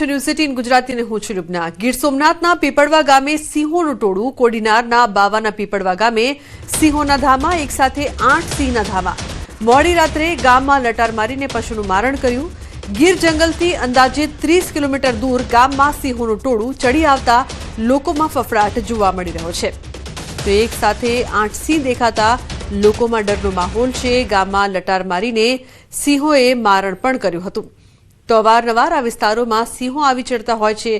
છો ન્યૂઝ 18 ગુજરાતી અને હું છું લુબના। ગીર સોમનાથના પીપળવા ગામે સિંહોનું ટોળું, કોડીનારના બાવાના પીપળવા ગામે સિંહોના ધામા, એક સાથે 8 સિંહના ધામા। મોડી રાત્રે ગામમાં લટાર મારીને પશુનું મારણ કર્યું। ગીર જંગલથી અંદાજે 30 કિલોમીટર દૂર ગામમાં સિંહોનું ટોળું ચડી આવતા લોકોમાં ફફડાટ જોવા મળી રહ્યો છે। તો એક સાથે 8 સિંહ દેખાતા લોકોમાં ડરનો માહોલ છે। ગામમાં લટાર મારીને સિંહોએ મારણ પણ કર્યું હતું। તો અવારનવાર આ વિસ્તારોમાં સિંહો આવી ચડતા હોય છે।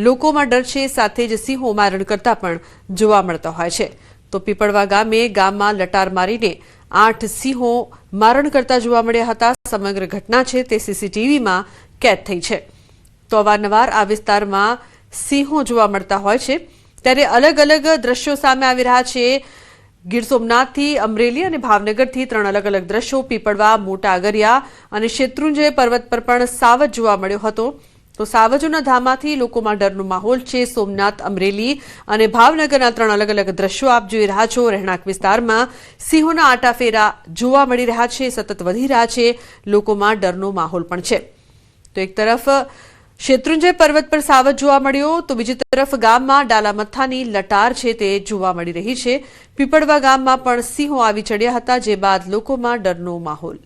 લોકોમાં ડર છે, સાથે જ સિંહો મારણ કરતા પણ જોવા મળતા હોય છે। તો પીપળવા ગામમાં લટાર મારીને 8 સિંહો મારણ કરતા જોવા મળ્યા હતા। સમગ્ર ઘટના છે તે સીસીટીવીમાં કેદ થઈ છે। તો અવારનવાર આ વિસ્તારમાં સિંહો જોવા મળતા હોય છે, ત્યારે અલગ અલગ દ્રશ્યો સામે આવી રહ્યા છે। ગીર સોમનાથથી અમરેલી અને ભાવનગરથી 3 અલગ અલગ દ્રશ્યો, પીપળવા, મોટા અગરિયા અને શેત્રુંજય પર્વત પર પણ સાવજ જોવા મળ્યો હતો। તો સાવજોના ધામાથી લોકોમાં ડરનો માહોલ છે। સોમનાથ, અમરેલી અને ભાવનગરના 3 અલગ અલગ દ્રશ્યો આપ જોઈ રહ્યા છો। રહેણાંક વિસ્તારમાં સિંહોના આટાફેરા જોવા મળી રહ્યા છે, સતત વધી રહ્યા છે। લોકોમાં ડરનો માહોલ પણ છે। તો એક તરફ શેત્રુંજય પર્વત પર સાવજ જોવા મળ્યો, તો બીજી તરફ ગામમાં ડાલામથ્થાની લટાર છે તે જોવા મળી રહી છે। પીપળવા ગામમાં પણ સિંહો આવી ચડ્યા હતા, જે બાદ લોકોમાં ડરનો માહોલ।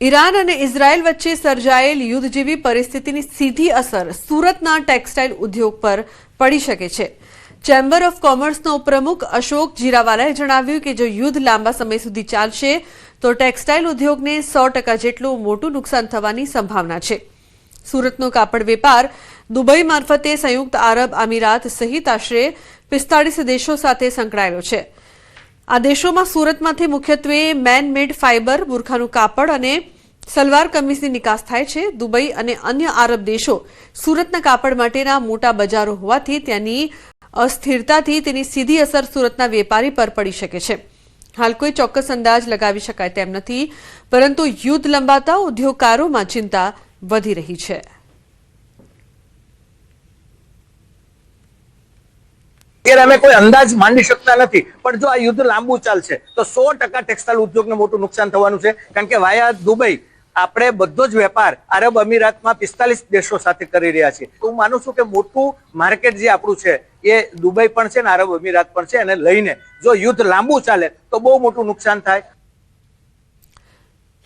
ઈરાન અને ઇઝરાયલ વચ્ચે સર્જાયેલ યુદ્ધ જેવી પરિસ્થિતિની સીધી અસર સુરતના ટેક્સટાઇલ ઉદ્યોગ પર પડી શકે છે। ચેમ્બર ઓફ કોમર્સના ઉપપ્રમુખ અશોક જીરાવાલાએ જણાવ્યું કે જો યુદ્ધ લાંબા સમય સુધી ચાલશે તો ટેક્સટાઇલ ઉદ્યોગને 100% જેટલું મોટું નુકસાન થવાની સંભાવના છે। સુરતનો કાપડ વેપાર દુબઈ મારફતે સંયુક્ત આરબ અમીરાત સહિત આશરે 45 દેશો સાથે સંકળાયેલો છે। આ દેશોમાં સુરતમાંથી મુખ્યત્વે મેન મેડ ફાઇબર, બુરખાનું કાપડ અને સલવાર કમીઝની નિકાસ થાય છે। દુબઈ અને અન્ય આરબ દેશો સુરતના કાપડ માટેના મોટા બજારો હોવાથી ત્યાંની અસ્થિરતાથી તેની સીધી અસર સુરતના વેપારી પર પડી શકે છે। હાલ કોઈ ચોક્કસ અંદાજ લગાવી શકાય તેમ નથી, પરંતુ યુદ્ધ લંબાતા ઉદ્યોગકારોમાં ચિંતા વધી રહી છે। અમે કોઈ અંદાજ માંડી શકતા નથી, પણ જો આ યુદ્ધ લાંબુ ચાલશે તો 100% ટેક્સટાઇલ ઉદ્યોગને મોટું નુકસાન થવાનું છે। કારણ કે વાયા દુબઈ આપણે બધો જ વેપાર અરબ અમીરાતમાં 45 દેશો સાથે કરી રહ્યા છીએ। હું માનું છું કે મોટું માર્કેટ જે આપણું છે એ દુબઈ પણ છે ને અરબ અમીરાત પણ છે, અને લઈને જો યુદ્ધ લાંબુ ચાલે તો બહુ મોટું નુકસાન થાય।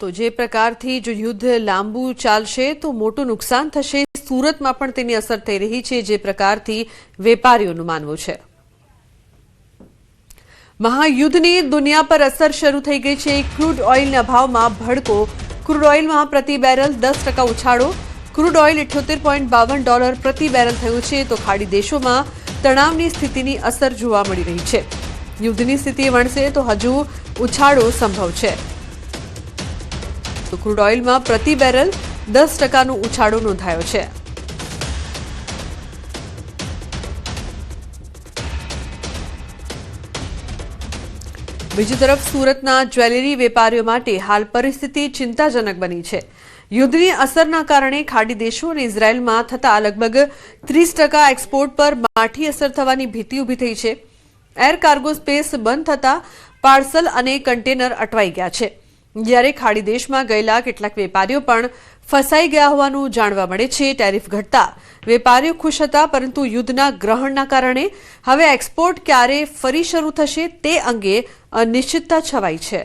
તો જે પ્રકારથી જો યુદ્ધ લાંબુ ચાલશે તો મોટું નુકસાન થશે। સુરતમાં પણ તેની અસર થઈ રહી છે, જે પ્રકારથી વેપારીઓનું માનવું છે। મહાયુદ્ધની દુનિયા પર અસર શરૂ થઈ ગઈ છે। ક્રૂડ ઓઇલના ભાવમાં ભડકો। ક્રૂડ ઓઇલમાં પ્રતિ બેરલ 10% ઉછાળો। ક્રૂડ ઓઇલ $78.52 પ્રતિ બેરલ થયું છે। તો ખાડી દેશોમાં તણાવની સ્થિતિની અસર જોવા મળી રહી છે। યુદ્ધની સ્થિતિ વણસે તો હજુ ઉછાળો સંભવ છે। તો ક્રૂડ ઓઇલમાં પ્રતિ બેરલ 10%નો ઉછાળો નોંધાયો છે। બીજી તરફ સુરતના જ્વેલરી વેપારીઓ માટે હાલ પરિસ્થિતિ ચિંતાજનક બની છે। યુદ્ધની અસરના કારણે ખાડી દેશો અને ઇઝરાયલમાં થતા લગભગ 30% એક્સપોર્ટ પર માઠી અસર થવાની ભીતિ ઊભી થઈ છે। એર કાર્ગો સ્પેસ બંધ થતા પાર્સલ અને કન્ટેનર અટવાઈ ગયા છે, જ્યારે ખાડી દેશમાં ગયેલા કેટલાક વેપારીઓ પણ ફસાઈ ગયા હોવાનું જાણવા મળે છે। ટેરિફ ઘટતા વેપારીઓ ખુશ હતા, પરંતુ યુદ્ધના ગ્રહણના કારણે હવે એક્સપોર્ટ ક્યારે ફરી શરૂ થશે તે અંગે અનિશ્ચિતતા છવાઈ છે।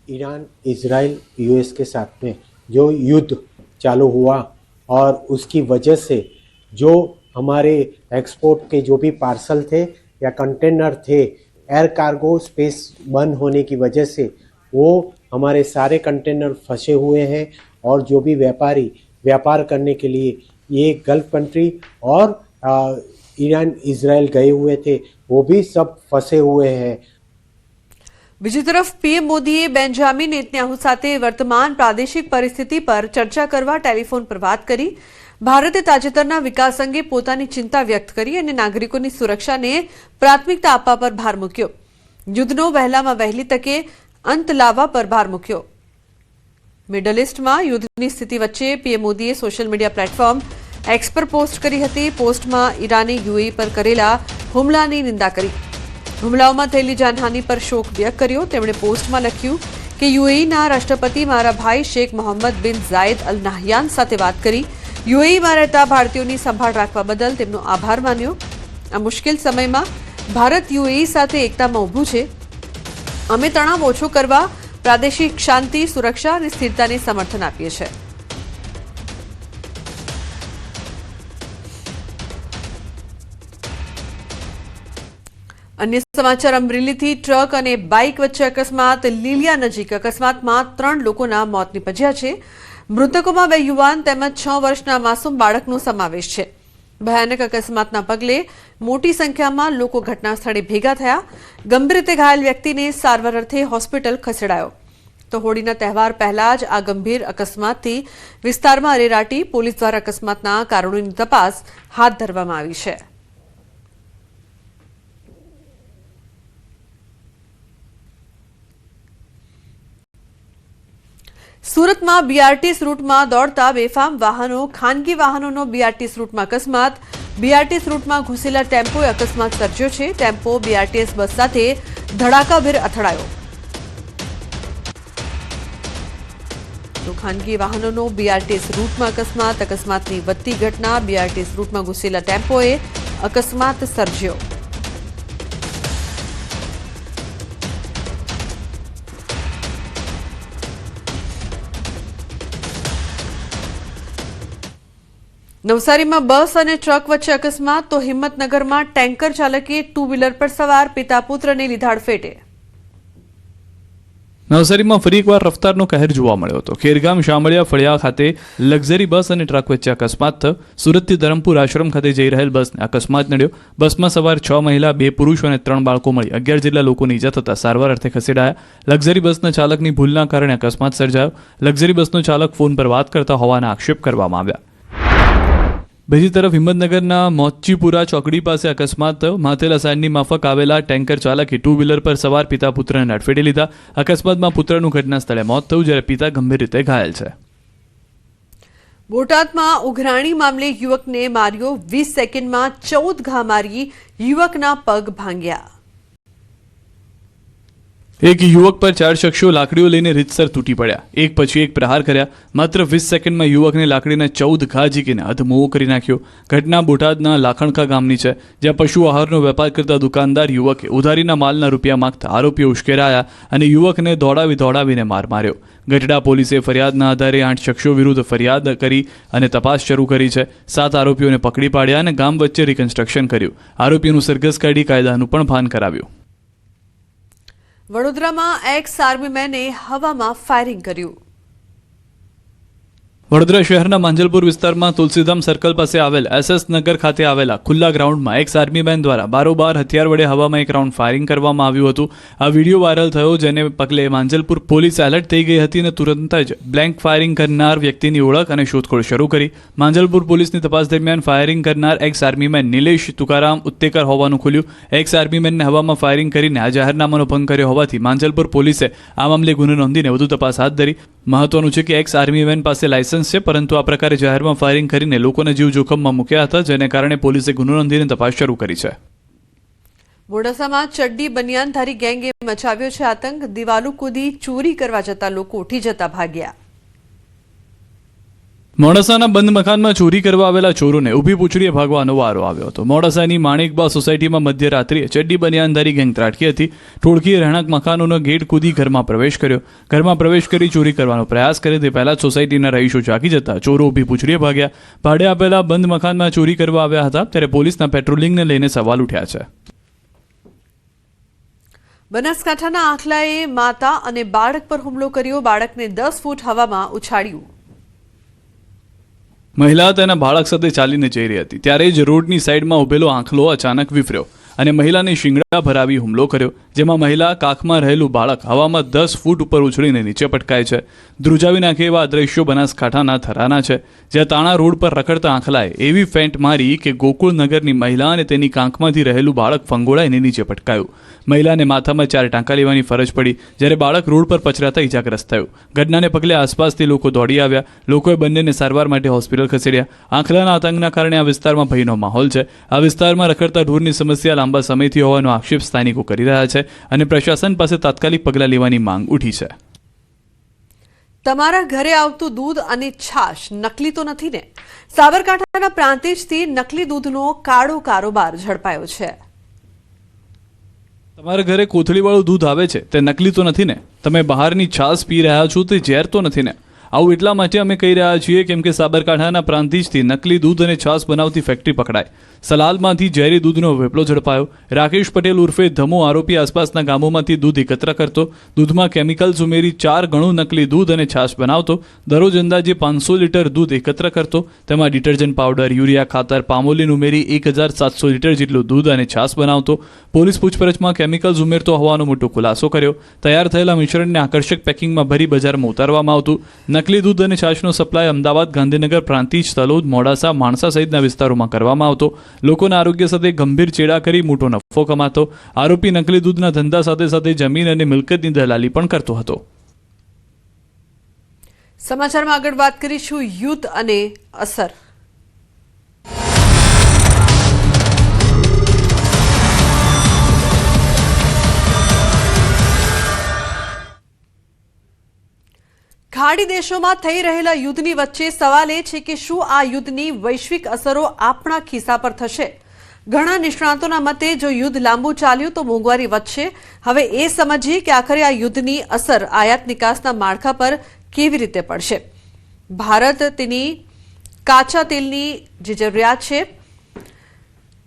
ईरान, इजराइल, यूएस के साथ में जो युद्ध चालू हुआ और उसकी वजह से जो हमारे एक्सपोर्ट के जो भी पार्सल थे या कंटेनर थे, एयर कार्गो स्पेस बंद होने की वजह से वो हमारे सारे कंटेनर फंसे हुए हैं, और जो भी व्यापारी व्यापार करने के लिए ये गल्फ कंट्री और ईरान, इजराइल गए हुए थे, वो भी सब फंसे हुए हैं। બીજી તરફ પીએમ મોદીએ બેન્જામિન નેતન્યાહુ સાથે વર્તમાન પ્રાદેશિક પરિસ્થિતિ પર ચર્ચા કરવા ટેલિફોન પર વાત કરી। ભારતે તાજેતરના વિકાસ અંગે પોતાની ચિંતા વ્યક્ત કરી અને નાગરિકોની સુરક્ષાને પ્રાથમિકતા આપવા પર ભાર મૂક્યો। યુદ્ધનો વહેલામાં વહેલી તકે અંત લાવવા પર ભાર મૂક્યો। મિડલ ઈસ્ટમાં યુદ્ધની સ્થિતિ વચ્ચે પીએમ મોદીએ સોશિયલ મીડિયા પ્લેટફોર્મ એક્સ પર પોસ્ટ કરી હતી. પોસ્ટમાં ઈરાને યુએઈ પર કરેલા હુમલાની નિંદા કરી. હુમલાઓમાં થયેલી જાનહાનિ પર શોક વ્યક્ત કર્યો. તેમણે પોસ્ટમાં લખ્યું કે યુએઈના રાષ્ટ્રપતિ મારા ભાઈ શેખ મોહમ્મદ બિન ઝાયદ અલ નાહયાન સાથે વાત કરી. યુએઈમાં રહેતા ભારતીયોની સંભાળ રાખવા બદલ તેમનો આભાર માન્યો. આ મુશ્કેલ સમયમાં ભારત યુએઈ સાથે એકતામાં ઊભું છે. અમે તણાવ ઓછો કરવા પ્રાદેશિક શાંતિ, સુરક્ષા અને સ્થિરતાને સમર્થન આપીએ છીએ. અન્ય સમાચાર. અમરેલીથી ટ્રક અને બાઇક વચ્ચે અકસ્માત. લીલિયા નજીક અકસ્માતમાં 3 લોકોના મોત નીપજ્યા છે. મૃતકોમાં 2 યુવાન તેમજ 6 વર્ષના માસૂમ બાળકનો સમાવેશ છે. ભયાનક અકસ્માતના પગલે મોટી સંખ્યામાં લોકો ઘટના સ્થળે ભેગા થયા. ગંભીર રીતે ઘાયલ વ્યક્તિને સારવાર અર્થે હોસ્પિટલ ખસેડાયો. તો હોળીના તહેવાર પહેલા જ આ ગંભીર અકસ્માતથી વિસ્તારમાં અરેરાટી. પોલીસ દ્વારા અકસ્માતના કારણોની તપાસ હાથ ધરવામાં આવી છે. સુરતમાં બીઆરટીએસ રૂટમાં દોડતા બેફામ વાહનો. ખાનગી વાહનોનો બીઆરટીએસ રૂટમાં અકસ્માત. બીઆરટીએસ રૂટમાં ઘૂસેલા ટેમ્પોએ અકસ્માત સર્જ્યો છે. ટેમ્પો બીઆરટીએસ બસ સાથે ધડાકાભેર અથડાયો. તો ખાનગી વાહનોનો બીઆરટીએસ રૂટમાં અકસ્માત. અકસ્માતની વધતી ઘટના. બીઆરટીએસ રૂટમાં ઘૂસેલા ટેમ્પોએ અકસ્માત સર્જ્યો. નવસારીમાં બસ અને ટ્રક વચ્ચે અકસ્માત. તો હિંમતનગરમાં ટેન્કર ચાલકે 2 વ્હીલર પર સવાર પિતા પુત્રને લીધા અડફેટે. નવસારીમાં ફરી એકવાર રફતારનો કહેર જોવા મળ્યો હતો. ખેરગામ શામળિયા ફળિયા ખાતે લક્ઝરી બસ અને ટ્રક વચ્ચે અકસ્માત થયો. સુરતથી ધરમપુર આશ્રમ ખાતે જઈ રહેલ બસને અકસ્માત નડ્યો. બસમાં સવાર 6 મહિલા, 2 પુરુષ અને 3 બાળકો મળી 11 જેટલા લોકોને ઈજા થતા સારવાર અર્થે ખસેડાયા. લક્ઝરી બસના ચાલકની ભૂલના કારણે અકસ્માત સર્જાયો. લક્ઝરી બસનો ચાલક ફોન પર વાત કરતા હોવાના આક્ષેપ કરવામાં આવ્યા. બીજી તરફ હિંમતનગરના મોચીપુરા ચોકડી પાસે અકસ્માત થયો. માથેલા સાઈડની માફક આવેલા ટેન્કર ચાલકે 2 વ્હીલર પર સવાર પિતા પુત્રને અડફેટે લીધા. અકસ્માતમાં પુત્રનું ઘટના સ્થળે મોત થયું, જ્યારે પિતા ગંભીર રીતે ઘાયલ છે. બોટાદમાં ઉઘરાણી મામલે યુવકને માર્યો. 20 સેકન્ડમાં 14 ઘા મારી યુવકના પગ ભાંગ્યા. એક યુવક પર 4 શખ્સો લાકડીઓ લઈને રીતસર તૂટી પડ્યા. એક પછી એક પ્રહાર કર્યા. માત્ર 20 સેકન્ડમાં યુવકને લાકડીના 14 ઘા ઝીકીને અધમોવો કરી નાખ્યો. ઘટના બોટાદના લાખણકા ગામની છે, જ્યાં પશુ આહારનો વેપાર કરતા દુકાનદાર યુવકે ઉધારીના માલના રૂપિયા માંગતા આરોપીઓ ઉશ્કેરાયા અને યુવકને દોડાવીને માર માર્યો. ગઢડા પોલીસે ફરિયાદના આધારે 8 શખ્સો વિરુદ્ધ ફરિયાદ કરી અને તપાસ શરૂ કરી છે. 7 આરોપીઓને પકડી પાડ્યા અને ગામ વચ્ચે રિકન્સ્ટ્રક્શન કર્યું. આરોપીઓનું સરઘસ કાઢી કાયદાનું પણ ભાન કરાવ્યું. વડોદરામાં એક્સ આર્મી મેને હવામાં ફાયરિંગ કર્યું. વડોદરા શહેરના માંજલપુર વિસ્તારમાં તુલસીધામ સર્કલ પાસે આવેલ SS નગર ખાતે આવેલા ખુલ્લા ગ્રાઉન્ડમાં એક્સ આર્મી મેન દ્વારા બારોબાર હથિયાર વડે હવામાં એક રાઉન્ડ ફાયરિંગ કરવામાં આવ્યું હતું. આ વિડીયો વાયરલ થયો, જેને પગલે માંજલપુર પોલીસ એલર્ટ થઈ ગઈ હતી અને તુરંત જ બ્લેન્ક ફાયરિંગ કરનાર વ્યક્તિની ઓળખ અને શોધખોળ શરૂ કરી. માંજલપુર પોલીસની તપાસ દરમિયાન ફાયરિંગ કરનાર x army main Nilesh Tukaram Uttekar હોવાનું ખુલ્યું. એક્સ આર્મી મેનને હવામાં ફાયરિંગ કરીને આ જાહેરનામાનો ભંગ કર્યો હોવાથી માંજલપુર પોલીસે આ મામલે ગુનો નોંધીને વધુ તપાસ હાથ ધરી. મહત્વનું છે કે એક્સ આર્મી મેન પાસે લાયસન્સ છે, પરંતુ આ પ્રકારે જાહેરમાં ફાયરિંગ કરીને લોકોને જીવ જોખમમાં મૂક્યા હતા, જેને કારણે પોલીસે ગુનો નોંધીને તપાસ શરૂ કરી છે. મોડાસામાં ચડ્ડી બનિયાનધારી ગેંગે મચાવ્યો છે આતંક. દિવાલો કૂદી ચોરી કરવા જતા લોકો ઉઠી જતા ભાગ્યા. મોડાસાના બંધ મકાનમાં ચોરી કરવા આવેલા ચોરોને ઊભી પૂંછડીએ ભાગવાનો વારો આવ્યો હતો. મોડાસાની માણેકબા સોસાયટીમાં મધ્યરાત્રિએ ચડ્ડી બનિયાનધારી ગેંગ ત્રાટકી હતી. ટોળકીએ રહેણાંક મકાનોનો ગેટ કૂદી ઘરમાં પ્રવેશ કર્યો. ઘરમાં પ્રવેશ કરી ચોરી કરવાનો પ્રયાસ કરે તે પહેલા સોસાયટીના રહીશો જાગી જતા ચોરો ઊભી પૂંછડીએ ભાગ્યા. ભાડે આપેલા બંધ મકાનમાં ચોરી કરવા આવ્યા હતા, ત્યારે પોલીસના પેટ્રોલિંગને લઈને સવાલ ઉઠ્યા છે. બનાસકાંઠાના આખલાએ માતા અને બાળક પર હુમલો કર્યો. બાળકને 10 ફૂટ હવામાં ઉછાળ્યું. મહિલા તેના બાળક સાથે ચાલીને જઈ રહી હતી, ત્યારે જ રોડની સાઈડમાં ઉભેલો આંખલો અચાનક વિફર્યો. અને મહિલાને શિંગડા ભરાવી હુમલો કર્યો, જેમાં મહિલા કાખમાં રહેલું બાળક હવામાં 10 ફૂટ ઉપર ઉછળીને નીચે પટકાય છે. ધ્રુજાવી નાખે એવા દ્રશ્યો બનાસકાંઠાના થરાના છે, જ્યાં તાણા રોડ પર રખડતા આંખલાએ એવી ફેન્ટ મારી કે ગોકુળનગરની મહિલા અને તેની કાંખમાંથી રહેલું બાળક ફંગોળાઈને નીચે પટકાયું. મહિલાને માથામાં 4 ટાંકા લેવાની ફરજ પડી, જ્યારે બાળક રોડ પર પછડાતા ઇજાગ્રસ્ત થયું. ઘટનાને પગલે આસપાસથી લોકો દોડી આવ્યા. લોકોએ બંનેને સારવાર માટે હોસ્પિટલ ખસેડ્યા. આંખલાના આતંકના કારણે આ વિસ્તારમાં ભયનો માહોલ છે. આ વિસ્તારમાં રખડતા ઢોરની સમસ્યા લાંબા સમયથી હોવાનો આક્ષેપ સ્થાનિકો કરી રહ્યા છે અને પ્રશાસન પાસે તાત્કાલિક પગલાં લેવાની માંગ ઉઠી છે. તમારા ઘરે આવતું દૂધ અને છાશ નકલી તો નથી ને? સાબરકાંઠાના પ્રાંતિજથી નકલી દૂધનો કાળો કારોબાર ઝડપાયો છે. તમારા ઘરે કોથળીવાળું દૂધ આવે છે તે નકલી તો નથી ને? તમે બહારની છાશ પી રહ્યા છો તે ઝેર તો નથી ને? આવું એટલા માટે અમે કહી રહ્યા છીએ કેમ કે સાબરકાંઠાના પ્રાંતિજથી નકલી દૂધ અને છાશ બનાવતી ફેક્ટરી પકડાઈ. સલાલમાંથી ઝેરી દૂધનો વેપલો ઝડપાયો. રાકેશ પટેલ ઉર્ફે ધમો આરોપી આસપાસના ગામોમાંથી દૂધ એકત્ર કરતો, દૂધમાં કેમિકલ્સ ઉમેરી 4 ગણું નકલી દૂધ અને છાશ બનાવતો, દરરોજ અંદાજે 500 લીટર દૂધ એકત્ર કરતો, તેમાં ડિટર્જન્ટ પાવડર, યુરિયા ખાતર, પામોલિન ઉમેરી 1700 લીટર જેટલું દૂધ અને છાશ બનાવતો. પોલીસ પૂછપરછમાં કેમિકલ્સ ઉમેરતો હોવાનો મોટો ખુલાસો કર્યો. તૈયાર થયેલા મિશ્રણને આકર્ષક પેકિંગમાં ભરી બજારમાં ઉતારવામાં આવતું. નકલી દૂધ અને છાશનો સપ્લાય અમદાવાદ, ગાંધીનગર, પ્રાંતિજ, તલોદ, મોડાસા, માણસા સહિતના વિસ્તારોમાં કરવામાં આવતો. લોકોના આરોગ્ય સાથે ગંભીર ચેડા કરી મોટો નફો કમાતો. આરોપી નકલી દૂધના ધંધા સાથે સાથે જમીન અને મિલકતની દલાલી પણ કરતો હતો. સમાચારમાં આગળ વાત કરીશું યુદ્ધ અને અસર. ખાડી દેશોમાં થઈ રહેલા યુદ્ધની વચ્ચે સવાલ એ છે કે શું આ યુદ્ધની વૈશ્વિક અસરો આપણા ખિસ્સા પર થશે? ઘણા નિષ્ણાતોના મતે જો યુદ્ધ લાંબુ ચાલ્યું તો મોંઘવારી વધશે. હવે એ સમજીએ કે આખરે આ યુદ્ધની અસર આયાત નિકાસના માળખા પર કેવી રીતે પડશે. ભારત તેની કાચા તેલની જે જરૂરિયાત છે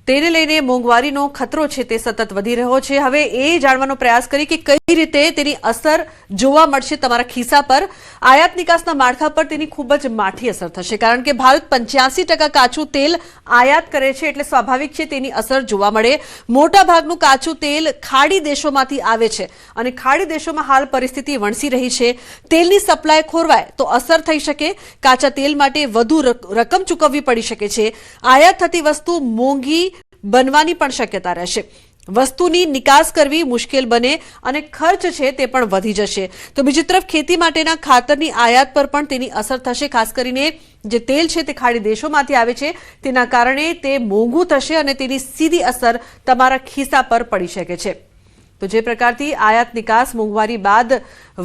તેને લઈને મોંઘવારીનો ખતરો છે તે સતત વધી રહ્યો છે. હવે એ જાણવાનો પ્રયાસ કરી કે કઈ રીતે તેની અસર જોવા મળશે તમારા ખિસ્સા પર. આયાત નિકાસના માળખા પર તેની ખૂબ જ માઠી અસર થશે, કારણ કે ભારત 85% કાચું તેલ આયાત કરે છે, એટલે સ્વાભાવિક છે તેની અસર જોવા મળે. મોટા ભાગનું કાચું તેલ ખાડી દેશોમાંથી આવે છે અને ખાડી દેશોમાં હાલ પરિસ્થિતિ વણસી રહી છે. તેલની સપ્લાય ખોરવાય તો અસર થઈ શકે. કાચા તેલ માટે વધુ રકમ ચૂકવવી પડી શકે છે. આયાત થતી વસ્તુ મોંઘી બનવાની પણ શક્યતા રહેશે. વસ્તુની નિકાસ કરવી મુશ્કેલ બને અને ખર્ચ છે તે પણ વધી જશે. તો બીજી તરફ ખેતી માટેના ખાતરની આયાત પર પણ તેની અસર થશે. ખાસ કરીને જે તેલ છે તે ખાડી દેશોમાંથી આવે છે તેના કારણે તે મોંઘું થશે અને તેની સીધી અસર તમારા ખિસ્સા પર પડી શકે છે. તો જે પ્રકારથી આયાત નિકાસ મોંઘવારી બાદ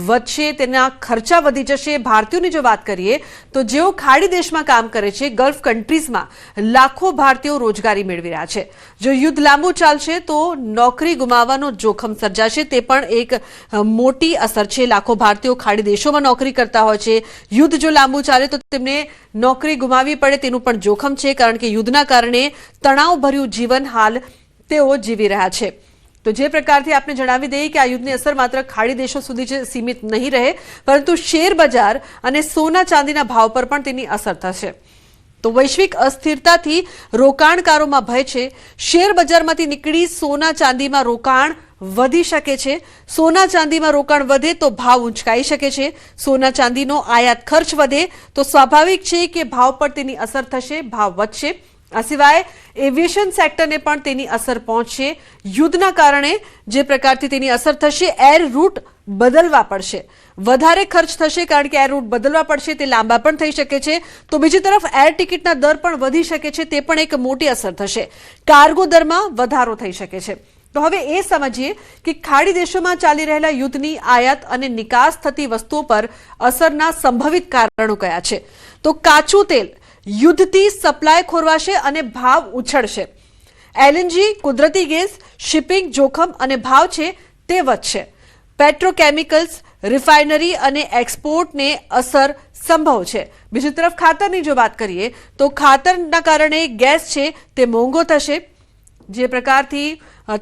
વધશે, તેના ખર્ચા વધી જશે. ભારતીયોની જો વાત કરીએ તો જેઓ ખાડી દેશમાં કામ કરે છે, ગલ્ફ કન્ટ્રીઝમાં લાખો ભારતીયો રોજગારી મેળવી રહ્યા છે. જો યુદ્ધ લાંબુ ચાલશે તો નોકરી ગુમાવવાનો જોખમ સર્જાશે. તે પણ એક મોટી અસર છે. લાખો ભારતીયો ખાડી દેશોમાં નોકરી કરતા હોય છે. યુદ્ધ જો લાંબુ ચાલે તો તેમને નોકરી ગુમાવવી પડે તેનું પણ જોખમ છે, કારણ કે યુદ્ધના કારણે તણાવભર્યું જીવન હાલ તેઓ જીવી રહ્યા છે. તો જે પ્રકારથી આપણે જણાવી દઈએ કે આ યુદ્ધની અસર માત્ર ખાડી દેશો સુધી જ સીમિત નહીં રહે, પરંતુ શેર બજાર અને સોના ચાંદીના ભાવ પર પણ તેની અસર થશે. તો વૈશ્વિક અસ્થિરતાથી રોકાણકારોમાં ભય છે. શેર બજારમાંથી નીકળી સોના ચાંદીમાં રોકાણ વધી શકે છે. સોના ચાંદીમાં રોકાણ વધે તો ભાવ ઊંચકાઈ શકે છે. સોના ચાંદીનો આયાત ખર્ચ વધે તો સ્વાભાવિક છે કે ભાવ પર તેની અસર થશે, ભાવ વધશે. આ સિવાય એવિએશન સેક્ટરને પણ તેની અસર પહોંચશે. યુદ્ધના કારણે જે પ્રકારથી તેની અસર થશે, એર રૂટ બદલવા પડશે, વધારે ખર્ચ થશે, કારણ કે એર રૂટ બદલવા પડશે, તે લાંબા પણ થઈ શકે છે. તો બીજી તરફ એર ટિકિટના દર પણ વધી શકે છે, તે પણ એક મોટી અસર થશે. કાર્ગો દરમાં વધારો થઈ શકે છે. તો હવે એ સમજીએ કે ખાડી દેશોમાં ચાલી રહેલા યુદ્ધની આયાત અને નિકાસ થતી વસ્તુઓ પર અસરના સંભવિત કારણો કયા છે. તો કાચું તેલ યુદ્ધથી સપ્લાય ખોરવાશે અને ભાવ ઉછળશે. એલએનજી, કુદરતી ગેસ, શિપિંગ જોખમ અને ભાવ છે તે વધશે. પેટ્રોકેમિકલ્સ, રિફાઇનરી અને એક્સપોર્ટને અસર સંભવ છે. બીજી તરફ ખાતરની જો વાત કરીએ તો ખાતરના કારણે ગેસ છે તે મોંઘો થશે. જે પ્રકારથી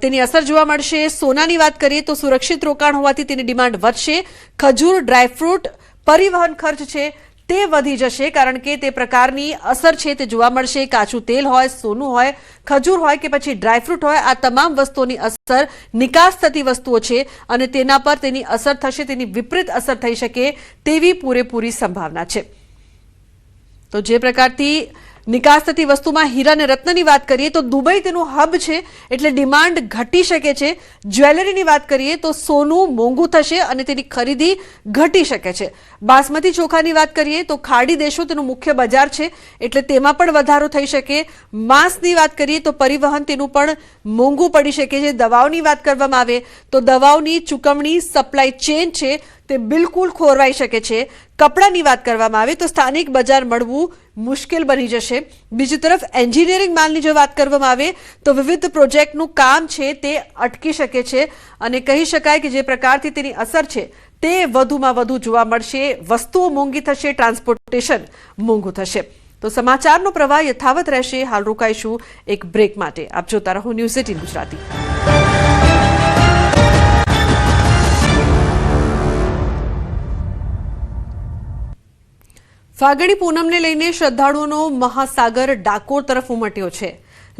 તેની અસર જોવા મળશે. સોનાની વાત કરીએ તો સુરક્ષિત રોકાણ હોવાથી તેની ડિમાન્ડ વધશે. ખજૂર, ડ્રાયફ્રૂટ, પરિવહન ખર્ચ છે તે વધી જશે, કારણ કે તે પ્રકારની અસર છે તે જોવા મળશે. કાચું તેલ હોય, સોનું હોય, ખજૂર હોય કે પછી ડ્રાયફ્રૂટ હોય, આ તમામ વસ્તુઓની અસર નિકાસ થતી વસ્તુઓ છે અને તેના પર તેની અસર થશે, તેની વિપરીત અસર થઈ શકે તેવી પૂરેપૂરી સંભાવના છે. તો જે પ્રકારથી નિકાસ થતી વસ્તુમાં હીરા અને રત્નની વાત કરીએ તો દુબઈ તેનું હબ છે, એટલે ડિમાન્ડ ઘટી શકે છે. જ્વેલરીની વાત કરીએ તો સોનું મોંઘું થશે અને તેની ખરીદી ઘટી શકે છે. બાસમતી ચોખાની વાત કરીએ તો ખાડી દેશો તેનું મુખ્ય બજાર છે, એટલે તેમાં પણ વધારો થઈ શકે. માંસની વાત કરીએ તો પરિવહન તેનું પણ મોંઘું પડી શકે છે. દવાઓની વાત કરવામાં આવે તો દવાઓની ચૂકવણી સપ્લાય ચેન છે તે બિલકુલ ખોરવાઈ શકે છે. કપડાની વાત કરવામાં આવે તો સ્થાનિક બજાર મળવું મુશ્કેલ બની જશે. બીજી તરફ એન્જિનિયરિંગ માલની જો વાત કરવામાં આવે તો વિવિધ પ્રોજેક્ટનું કામ છે તે અટકી શકે છે અને કહી શકાય કે જે પ્રકારથી તેની અસર છે તે વધુમાં વધુ જોવા મળશે. વસ્તુઓ મોંઘી થશે, ટ્રાન્સપોર્ટેશન મોંઘું થશે. તો સમાચારનો પ્રવાહ યથાવત રહેશે. હાલ રોકાઈશું એક બ્રેક માટે. આપ જોતા રહો ન્યૂઝ 18 ગુજરાતી. ફાગણી પૂનમને લઈને શ્રદ્ધાળુઓનો મહાસાગર ડાકોર તરફ ઉમટ્યો છે.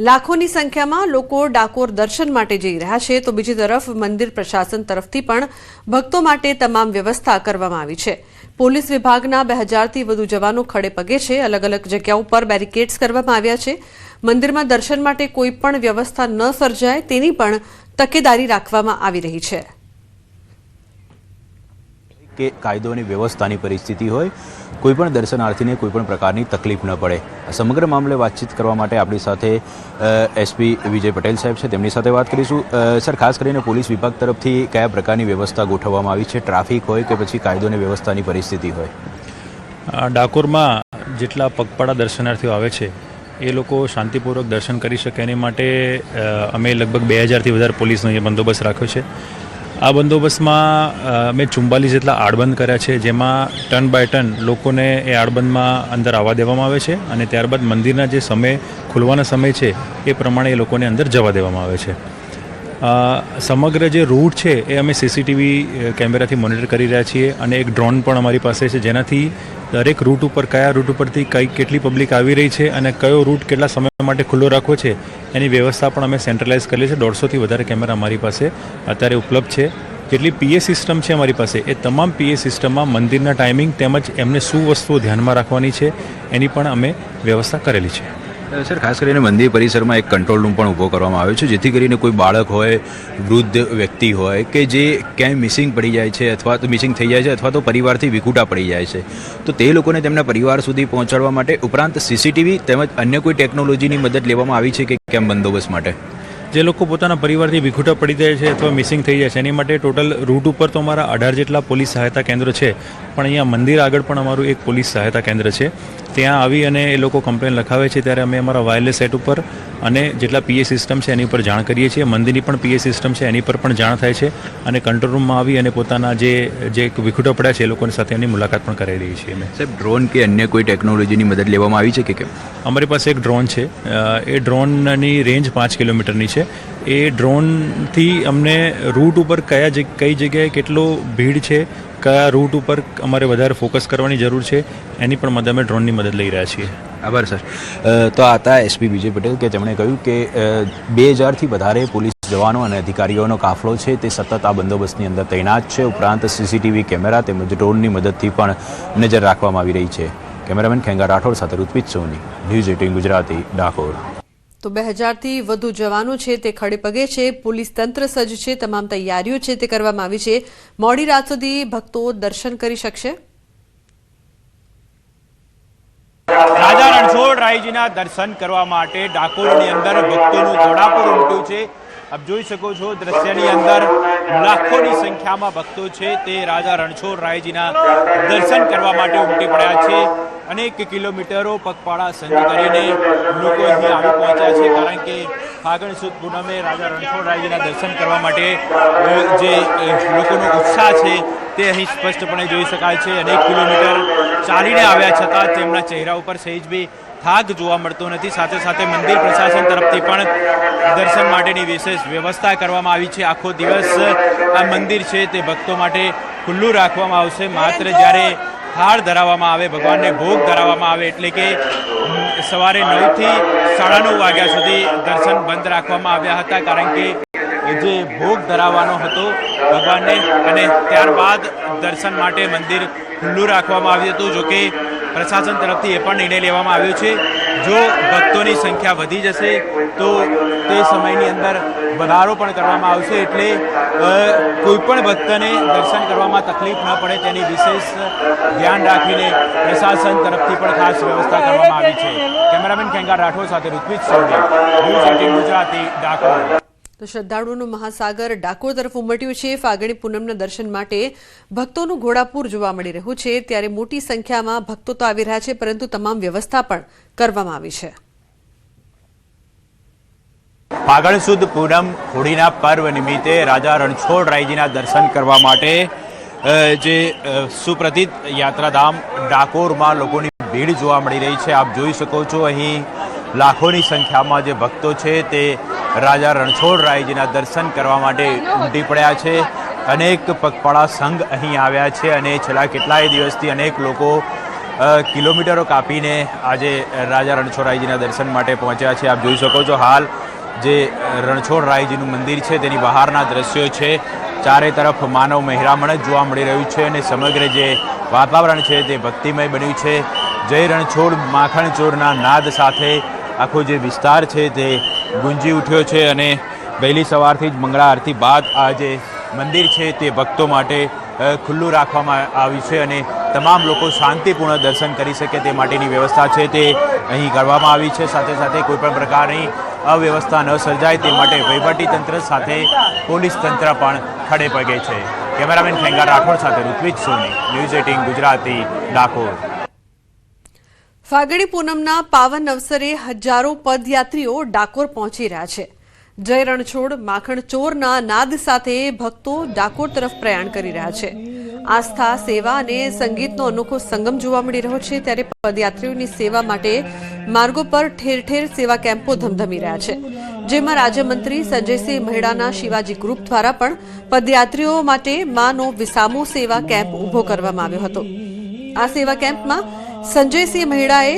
લાખોની સંખ્યામાં લોકો ડાકોર દર્શન માટે જઈ રહ્યા છે. તો બીજી તરફ મંદિર પ્રશાસન તરફથી પણ ભક્તો માટે તમામ વ્યવસ્થા કરવામાં આવી છે. પોલીસ વિભાગના 2000થી વધુ જવાનો ખડે પગે છે. અલગ અલગ જગ્યાઓ પર બેરિકેડ્સ કરવામાં આવ્યા છે. મંદિરમાં દર્શન માટે કોઈ પણ વ્યવસ્થા ન સર્જાય તેની પણ તકેદારી રાખવામાં આવી રહી છે. કે કાયદો અને વ્યવસ્થાની પરિસ્થિતિ હોય, કોઈ પણ દર્શનાર્થીને કોઈ પણ પ્રકારની તકલીફ ન પડે. સમગ્ર મામલે વાતચીત કરવા માટે આપણી સાથે એસપી વિજય પટેલ સાહેબ છે, તેમની સાથે વાત કરીશું. સર, ખાસ કરીને પોલીસ વિભાગ તરફથી કયા પ્રકારની વ્યવસ્થા ગોઠવવામાં આવી છે? ટ્રાફિક હોય કે પછી કાયદો અને વ્યવસ્થાની પરિસ્થિતિ હોય? ડાકોરમાં જેટલા પગપાળા દર્શનાર્થીઓ આવે છે એ લોકો શાંતિપૂર્વક દર્શન કરી શકે એની માટે અમે લગભગ 2000થી વધારે પોલીસનો અહીંયા બંદોબસ્ત રાખ્યો છે. આ બંદોબસ્તમાં મેં 44 જેટલા આડબંધ કર્યા છે, જેમાં ટર્ન બાય ટર્ન લોકોને એ આડબંધમાં અંદર આવવા દેવામાં આવે છે અને ત્યારબાદ મંદિરના જે સમય ખુલવાના સમય છે એ પ્રમાણે એ લોકોને અંદર જવા દેવામાં આવે છે. સમગ્ર જે રૂટ છે એ અમે સીસીટીવી કેમેરાથી મોનિટર કરી રહ્યા છીએ અને એક ડ્રોન પણ અમારી પાસે છે, જેનાથી દરેક રૂટ ઉપર કયા રૂટ ઉપરથી કેટલી પબ્લિક આવી રહી છે અને કયો રૂટ કેટલા સમય માટે ખુલ્લો રાખવો છે એની વ્યવસ્થા પણ અમે સેન્ટ્રલાઇઝ કરી છે. 150થી વધારે કેમેરા અમારી પાસે અત્યારે ઉપલબ્ધ છે. જેટલી પીએ સિસ્ટમ છે અમારી પાસે એ તમામ પીએ સિસ્ટમમાં મંદિરના ટાઈમિંગ તેમજ એમને શું વસ્તુઓ ધ્યાનમાં રાખવાની છે એની પણ અમે વ્યવસ્થા કરેલી છે. સર, ખાસ કરીને મંદિર પરિસરમાં એક કંટ્રોલ રૂમ પણ ઊભો કરવામાં આવ્યો છે, જેથી કરીને કોઈ બાળક હોય, વૃદ્ધ વ્યક્તિ હોય કે જે ક્યાંય મિસિંગ પડી જાય છે અથવા તો મિસિંગ થઈ જાય છે અથવા તો પરિવારથી વિખૂટા પડી જાય છે, તો તે લોકોને તેમના પરિવાર સુધી પહોંચાડવા માટે ઉપરાંત સીસીટીવી તેમજ અન્ય કોઈ ટેકનોલોજીની મદદ લેવામાં આવી છે કે કેમ બંદોબસ્ત માટે? જે લોકો પોતાના પરિવારથી વિખૂટા પડી જાય છે અથવા મિસિંગ થઈ જાય છે એની માટે ટોટલ રૂટ ઉપર તો અમારા 18 જેટલા પોલીસ સહાયતા કેન્દ્ર છે, પણ અહીંયા મંદિર આગળ પણ અમારું એક પોલીસ સહાયતા કેન્દ્ર છે. ત્યાં આવી અને એ લોકો કમ્પ્લેન લખાવે છે ત્યારે અમે અમારા વાયરલેસ સેટ ઉપર અને જેટલા પીએ સિસ્ટમ છે એની ઉપર જાણ કરીએ છીએ. મંદિરની પણ પીએ સિસ્ટમ છે એની પર પણ જાણ થાય છે અને કંટ્રોલ રૂમમાં આવી અને પોતાના જે વિખૂટા પડ્યા છે એ લોકોની સાથે એની મુલાકાત પણ કરાવી રહી છીએ અમે. સાહેબ, ડ્રોન કે અન્ય કોઈ ટેકનોલોજીની મદદ લેવામાં આવી છે કે કેમ? અમારી પાસે એક ડ્રોન છે. એ ડ્રોનની રેન્જ 5 કિલોમીટરની છે. એ ડ્રોનથી અમને રૂટ ઉપર કઈ જગ્યાએ કેટલો ભીડ છે, કયા રૂટ ઉપર અમારે વધારે ફોકસ કરવાની જરૂર છે એની પણ મદદ અમે ડ્રોનની મદદ લઈ રહ્યા છીએ. આભાર સર. તો આ હતા એસપી વિજય પટેલ કે તેમણે કહ્યું કે 2000થી વધારે પોલીસ જવાનો અને અધિકારીઓનો કાફલો છે તે સતત આ બંદોબસ્તની અંદર તૈનાત છે. ઉપરાંત સીસીટીવી કેમેરા તેમજ ડ્રોનની મદદથી પણ નજર રાખવામાં આવી રહી છે. કેમેરામેન ખેંગા રાઠોડ સાથે ઋત્વિજ સોની, ન્યૂઝ 18 ગુજરાતી, ડાકોર. તો 2000થી વધુ જવાનો છે તે ખડે પગે છે. પોલીસ તંત્ર સજ્જ છે. તમામ તૈયારીઓ છે તે કરવામાં આવી છે. મોડી રાત સુધી ભક્તો દર્શન કરી શકશે. રાજા રણછોડરાયજીના દર્શન કરવા માટે ડાકોરની અંદર ભક્તોનું ઘોડાપુર ઉમટ્યું છે. આપ જોઈ શકો છો દ્રશ્યની અંદર લાખોની સંખ્યામાં ભક્તો છે તે રાજા રણછોડરાયજીના દર્શન કરવા માટે ઉમટી પડ્યા છે. અનેક કિલોમીટરો પગપાળા સંગ કરીને લોકો અહીં આવી પહોંચ્યા છે, કારણ કે ફાગણ સુદ પૂનમે રાજા રણછોડરાયજીના દર્શન કરવા માટે જે લોકોનો ઉત્સાહ છે તે અહીં સ્પષ્ટપણે જોઈ શકાય છે. અનેક કિલોમીટર ચાલીને આવ્યા છતાં તેમના ચહેરા ઉપર સહેજ બી થાક જોવા મળતો નથી. સાથે સાથે મંદિર પ્રશાસન તરફથી પણ દર્શન માટેની વિશેષ વ્યવસ્થા કરવામાં આવી છે. આખો દિવસ આ મંદિર છે તે ભક્તો માટે ખુલ્લું રાખવામાં આવશે. માત્ર જ્યારે થાળ ધરાવવામાં આવે, ભગવાનને ભોગ ધરાવવામાં આવે. એટલે કે સવારે 9 થી 9:30 વાગ્યા સુધી દર્શન બંધ રાખવામાં આવ્યા હતા, કારણ કે જે ભોગ ધરાવવાનો હતો ભગવાનને, અને ત્યારબાદ દર્શન માટે મંદિર ખુલ્લું રાખવામાં આવ્યું હતું. જોકે પ્રશાસન તરફથી એ પણ નિર્ણય લેવામાં આવ્યો છે, જો ભક્તોની સંખ્યા વધી જશે તો તે સમયની અંદર વધારો પણ કરવામાં આવશે, એટલે કોઈ પણ ભક્તને દર્શન કરવામાં તકલીફ ન પડે તેની વિશેષ ધ્યાન રાખીને પ્રશાસન તરફથી પણ ખાસ વ્યવસ્થા કરવામાં આવી છે. કેમેરામેન ખેંગાર રાઠોડ સાથે ઋત્વિજ સોની, ન્યૂઝ 18 ગુજરાતી, ડાકોર. તો શ્રદ્ધાળુઓનું મહાસાગર ડાકોર તરફ ઉમટ્યું છે. ફાગણી પૂનમના દર્શન માટે ભક્તોનું ઘોડાપૂર જોવા મળી રહ્યું છે. ત્યારે મોટી સંખ્યામાં ભક્તો તો આવી રહ્યા છે, પરંતુ તમામ વ્યવસ્થા પણ કરવામાં આવી છે. ફાગણ સુદ પૂનમ હોળીના પર્વ નિમિત્તે રાજા રણછોડરાયજીના દર્શન કરવા માટે જે સુપ્રસિદ્ધ યાત્રાધામ ડાકોરમાં લોકોની ભીડ જોવા મળી રહી છે. આપ જોઈ શકો છો, અહીં લાખોની સંખ્યામાં જે ભક્તો છે તે રાજા રણછોડરાયજીના દર્શન કરવા માટે ઉમટી પડ્યા છે. અનેક પગપાળા સંઘ અહીં આવ્યા છે અને છેલ્લા કેટલાય દિવસથી અનેક લોકો કિલોમીટરો કાપીને આજે રાજા રણછોડરાયજીના દર્શન માટે પહોંચ્યા છે. આપ જોઈ શકો છો, હાલ જે રણછોડરાયજીનું મંદિર છે તેની બહારના દ્રશ્યો છે. ચારે તરફ માનવ મહેરામણ જ જોવા મળી રહ્યું છે અને સમગ્ર જે વાતાવરણ છે તે ભક્તિમય બન્યું છે. જય રણછોડ માખણ ચોરના નાદ સાથે આખો જે વિસ્તાર છે તે ગુંજી ઉઠ્યો છે અને વહેલી સવારથી જ મંગળા આરતી બાદ આ જે મંદિર છે તે ભક્તો માટે ખુલ્લું રાખવામાં આવ્યું છે અને તમામ લોકો શાંતિપૂર્ણ દર્શન કરી શકે તે માટેની વ્યવસ્થા છે તે અહીં કરવામાં આવી છે. સાથે સાથે કોઈપણ પ્રકારની અવ્યવસ્થા ન સર્જાય તે માટે વહીવટીતંત્ર સાથે પોલીસ તંત્ર પણ ખડે પગે છે. કેમેરામેન ખેંગાર રાઠોડ સાથે ઋત્વિજ સોની, ન્યૂઝ 18 ગુજરાતી, ડાકોર. ફાગણી પૂનમના પાવન અવસરે હજારો પદયાત્રીઓ ડાકોર પહોંચી રહ્યા છે. જય રણછોડ માખણ ચોરના નાદ સાથે ભક્તો ડાકોર તરફ પ્રયાણ કરી રહ્યા છે. આસ્થા, સેવા અને સંગીતનો અનોખો સંગમ જોવા મળી રહ્યો છે. ત્યારે પદયાત્રીઓની સેવા માટે માર્ગો પર ઠેર ઠેર સેવા કેમ્પો ધમધમી રહ્યા છે, જેમાં રાજ્યમંત્રી સંજયસિંહ મહેડાના શિવાજી ગ્રુપ દ્વારા પણ પદયાત્રીઓ માટે માનો વિસામો સેવા કેમ્પ ઉભો કરવામાં આવ્યો હતો. આ સેવા કેમ્પમાં સંજયસિંહ મહેડાએ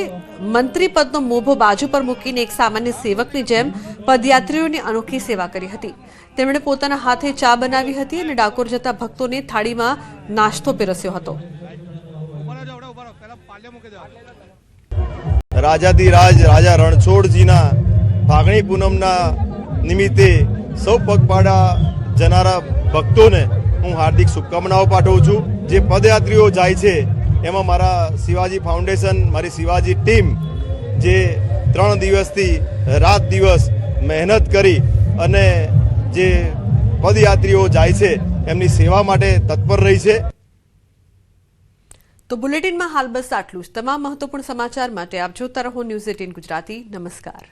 મંત્રી પદનો મોભો બાજુ પર મૂકીને એક સામાન્ય સેવકની જેમ પદયાત્રીઓની અનોખી સેવા કરી હતી. તેમણે પોતાના હાથે ચા બનાવી હતી અને ડાકોર જતા ભક્તોને થાળીમાં નાસ્તો પીરસ્યો હતો. રાજાધિરાજ રાજા રણછોડજીના ફાગણી પૂનમના નિમિત્તે સૌ પગપાળા જનારા ભક્તોને હું હાર્દિક શુભકામનાઓ પાઠવું છું. જે પદયાત્રીઓ જાય છે એમાં મારા શિવાજી ફાઉન્ડેશન, મારી શિવાજી ટીમ જે 3 દિવસથી રાત દિવસ મહેનત કરી અને જે પદયાત્રીઓ જાય છે એમની સેવા માટે તત્પર રહી છે. તો બુલેટિનમાં હાલ બસ આટલું જ. તમામ મહત્વપૂર્ણ સમાચાર માટે આપ જોતા રહો ન્યૂઝ 18 ગુજરાતી. નમસ્કાર.